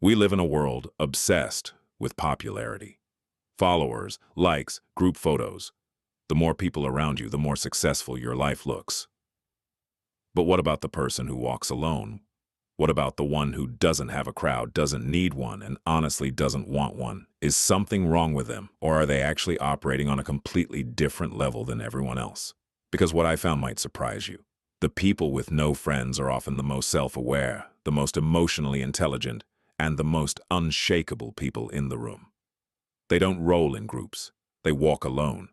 We live in a world obsessed with popularity. Followers, likes, group photos. The more people around you, the more successful your life looks. But what about the person who walks alone? What about the one who doesn't have a crowd, doesn't need one, and honestly doesn't want one? Is something wrong with them, or are they actually operating on a completely different level than everyone else? Because what I found might surprise you. The people with no friends are often the most self-aware, the most emotionally intelligent, and the most unshakable people in the room. They don't roll in groups. They walk alone.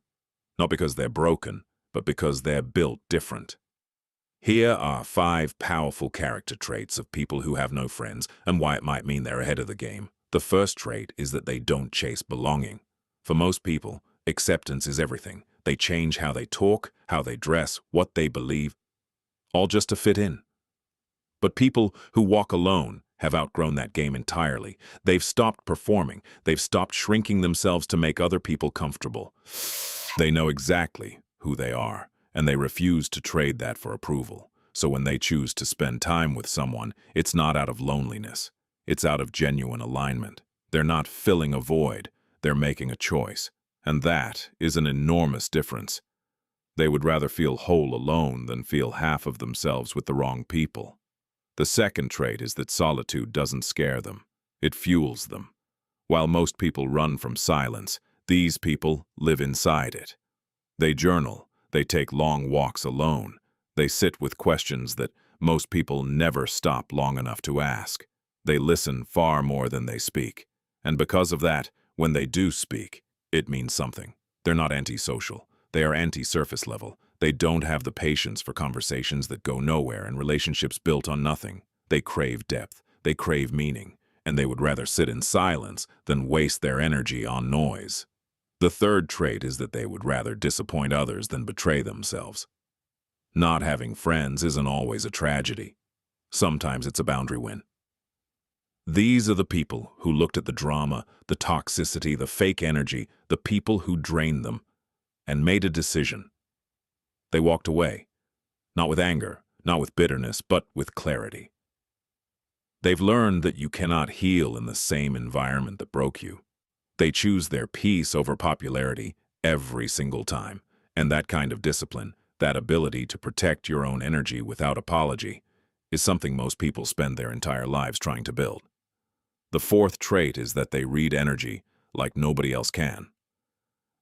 Not because they're broken, but because they're built different. Here are 5 powerful character traits of people who have no friends and why it might mean they're ahead of the game. The first trait is that they don't chase belonging. For most people, acceptance is everything. They change how they talk, how they dress, what they believe, all just to fit in. But people who walk alone have outgrown that game entirely. They've stopped performing. They've stopped shrinking themselves to make other people comfortable. They know exactly who they are, and they refuse to trade that for approval. So when they choose to spend time with someone, it's not out of loneliness. It's out of genuine alignment. They're not filling a void. They're making a choice. And that is an enormous difference. They would rather feel whole alone than feel half of themselves with the wrong people. The second trait is that solitude doesn't scare them. It fuels them. While most people run from silence, these people live inside it. They journal. They take long walks alone. They sit with questions that most people never stop long enough to ask. They listen far more than they speak. And because of that, when they do speak, it means something. They're not antisocial. They are anti-surface level. They don't have the patience for conversations that go nowhere and relationships built on nothing. They crave depth. They crave meaning. And they would rather sit in silence than waste their energy on noise. The third trait is that they would rather disappoint others than betray themselves. Not having friends isn't always a tragedy. Sometimes it's a boundary win. These are the people who looked at the drama, the toxicity, the fake energy, the people who drained them, and made a decision. They walked away, not with anger, not with bitterness, but with clarity. They've learned that you cannot heal in the same environment that broke you. They choose their peace over popularity every single time, and that kind of discipline, that ability to protect your own energy without apology, is something most people spend their entire lives trying to build. The fourth trait is that they read energy like nobody else can.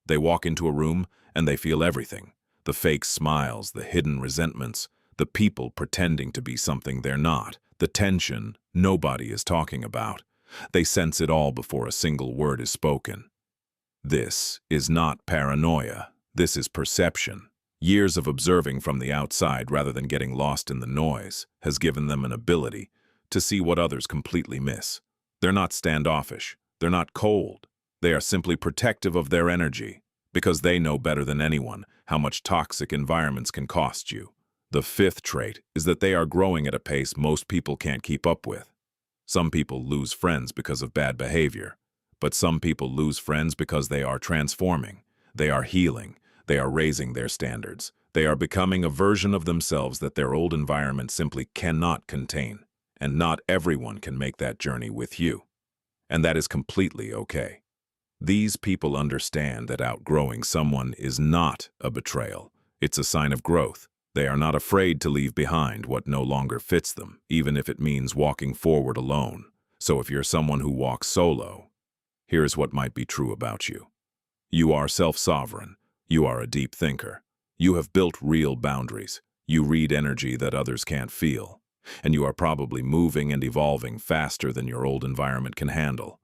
They walk into a room and they feel everything. The fake smiles, the hidden resentments, the people pretending to be something they're not, the tension nobody is talking about. They sense it all before a single word is spoken. This is not paranoia. This is perception. Years of observing from the outside rather than getting lost in the noise has given them an ability to see what others completely miss. They're not standoffish. They're not cold. They are simply protective of their energy because they know better than anyone how much toxic environments can cost you. The fifth trait is that they are growing at a pace most people can't keep up with. Some people lose friends because of bad behavior, but some people lose friends because they are transforming. They are healing. They are raising their standards. They are becoming a version of themselves that their old environment simply cannot contain. And not everyone can make that journey with you. And that is completely okay. These people understand that outgrowing someone is not a betrayal. It's a sign of growth. They are not afraid to leave behind what no longer fits them, even if it means walking forward alone. So if you're someone who walks solo, here's what might be true about you. You are self-sovereign. You are a deep thinker. You have built real boundaries. You read energy that others can't feel. And you are probably moving and evolving faster than your old environment can handle.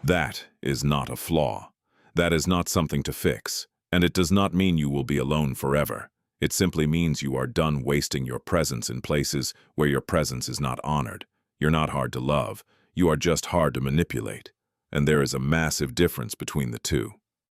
That is not a flaw. That is not something to fix. And it does not mean you will be alone forever. It simply means you are done wasting your presence in places where your presence is not honored. You're not hard to love. You are just hard to manipulate. And there is a massive difference between the two.